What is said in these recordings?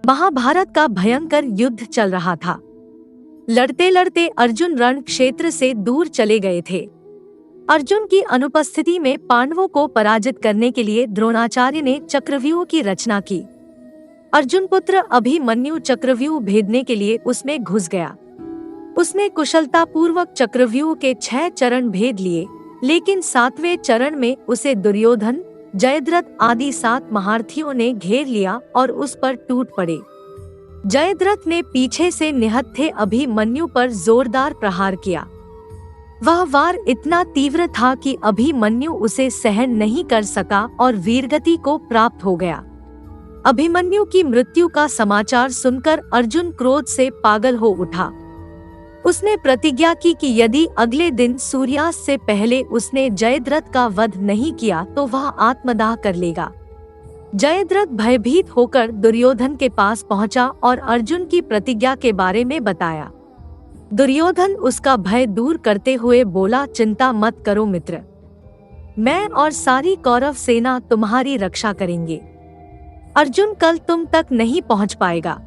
महाभारत का भयंकर युद्ध चल रहा था। लड़ते लड़ते अर्जुन रण क्षेत्र से दूर चले गए थे। अर्जुन की अनुपस्थिति में पांडवों को पराजित करने के लिए द्रोणाचार्य ने चक्रव्यूह की रचना की। अर्जुन पुत्र अभिमन्यु चक्रव्यूह भेदने के लिए उसमें घुस गया। उसने कुशलता पूर्वक चक्रव्यूह के 6 चरण भेद लिए, लेकिन 7वें चरण में उसे दुर्योधन, जयद्रथ आदि 7 महारथियों ने घेर लिया और उस पर टूट पड़े। जयद्रथ ने पीछे से निहत्थे अभिमन्यु पर जोरदार प्रहार किया। वह वार इतना तीव्र था कि अभिमन्यु उसे सहन नहीं कर सका और वीरगति को प्राप्त हो गया। अभिमन्यु की मृत्यु का समाचार सुनकर अर्जुन क्रोध से पागल हो उठा। उसने प्रतिज्ञा की कि यदि अगले दिन सूर्यास्त से पहले उसने जयद्रथ का वध नहीं किया तो वह आत्मदाह कर लेगा। जयद्रथ भयभीत होकर दुर्योधन के पास पहुंचा और अर्जुन की प्रतिज्ञा के बारे में बताया। दुर्योधन उसका भय दूर करते हुए बोला, चिंता मत करो मित्र, मैं और सारी कौरव सेना तुम्हारी रक्षा करेंगे। अर्जुन कल तुम तक नहीं पहुंच पाएगा,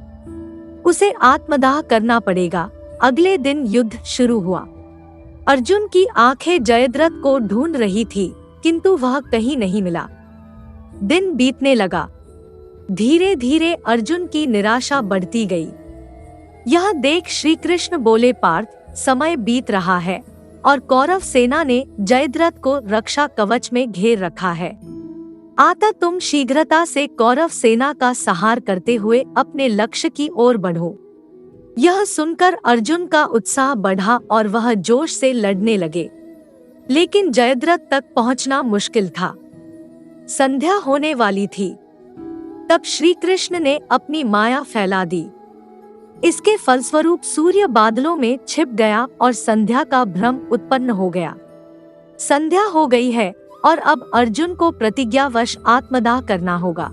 उसे आत्मदाह करना पड़ेगा। अगले दिन युद्ध शुरू हुआ। अर्जुन की आंखें जयद्रथ को ढूंढ रही थी, किंतु वह कहीं नहीं मिला। दिन बीतने लगा। धीरे धीरे अर्जुन की निराशा बढ़ती गई। यह देख श्री कृष्ण बोले, पार्थ, समय बीत रहा है और कौरव सेना ने जयद्रथ को रक्षा कवच में घेर रखा है। आता तुम शीघ्रता से कौरव सेना का संहार करते हुए अपने लक्ष्य की ओर बढ़ो। यह सुनकर अर्जुन का उत्साह बढ़ा और वह जोश से लड़ने लगे, लेकिन जयद्रथ तक पहुंचना मुश्किल था। संध्या होने वाली थी। तब श्री कृष्ण ने अपनी माया फैला दी। इसके फलस्वरूप सूर्य बादलों में छिप गया और संध्या का भ्रम उत्पन्न हो गया। संध्या हो गई है और अब अर्जुन को प्रतिज्ञावश आत्मदाह करना होगा।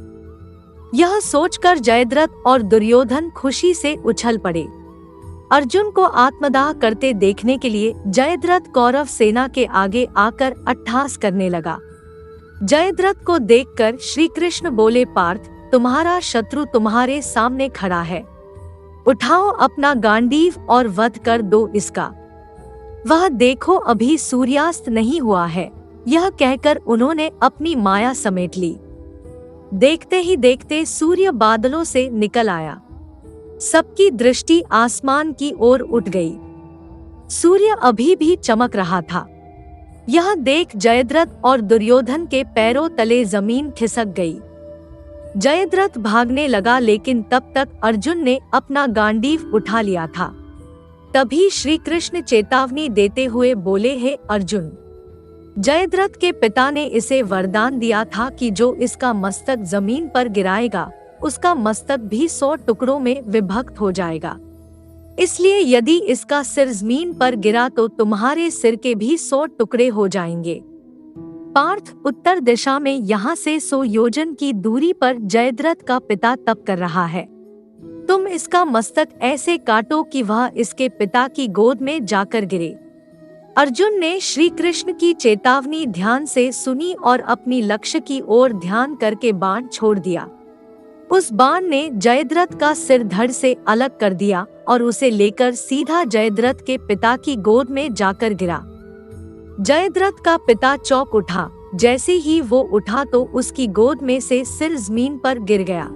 यह सोचकर जयद्रथ और दुर्योधन खुशी से उछल पड़े। अर्जुन को आत्मदाह करते देखने के लिए जयद्रथ कौरव सेना के आगे आकर अट्टहास करने लगा। जयद्रथ को देखकर श्री कृष्ण बोले, पार्थ, तुम्हारा शत्रु तुम्हारे सामने खड़ा है। उठाओ अपना गांडीव और वध कर दो इसका। वह देखो अभी सूर्यास्त नहीं हुआ है। यह कहकर उन्होंने अपनी माया समेट ली। देखते ही देखते सूर्य बादलों से निकल आया। सबकी दृष्टि आसमान की ओर उठ गई। सूर्य अभी भी चमक रहा था। यह देख जयद्रथ और दुर्योधन के पैरों तले जमीन खिसक गई। जयद्रथ भागने लगा, लेकिन तब तक अर्जुन ने अपना गांडीव उठा लिया था। तभी श्री कृष्ण चेतावनी देते हुए बोले, हे अर्जुन, जयद्रथ के पिता ने इसे वरदान दिया था कि जो इसका मस्तक जमीन पर गिराएगा उसका मस्तक भी 100 टुकड़ों में विभक्त हो जाएगा। इसलिए यदि इसका सिर जमीन पर गिरा तो तुम्हारे सिर के भी 100 टुकड़े हो जाएंगे। पार्थ, उत्तर दिशा में यहाँ से 100 योजन की दूरी पर जयद्रथ का पिता तप कर रहा है। तुम इसका मस्तक ऐसे काटो कि वह इसके पिता की गोद में जाकर गिरे। अर्जुन ने श्री कृष्ण की चेतावनी ध्यान से सुनी और अपनी लक्ष्य की ओर ध्यान करके बाण छोड़ दिया। उस बाण ने जयद्रथ का सिर धड़ से अलग कर दिया और उसे लेकर सीधा जयद्रथ के पिता की गोद में जाकर गिरा। जयद्रथ का पिता चौंक उठा। जैसे ही वो उठा तो उसकी गोद में से सिर जमीन पर गिर गया।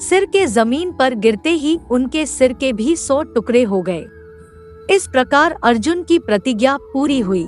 सिर के जमीन पर गिरते ही उनके सिर के भी 100 टुकड़े हो गए। इस प्रकार अर्जुन की प्रतिज्ञा पूरी हुई।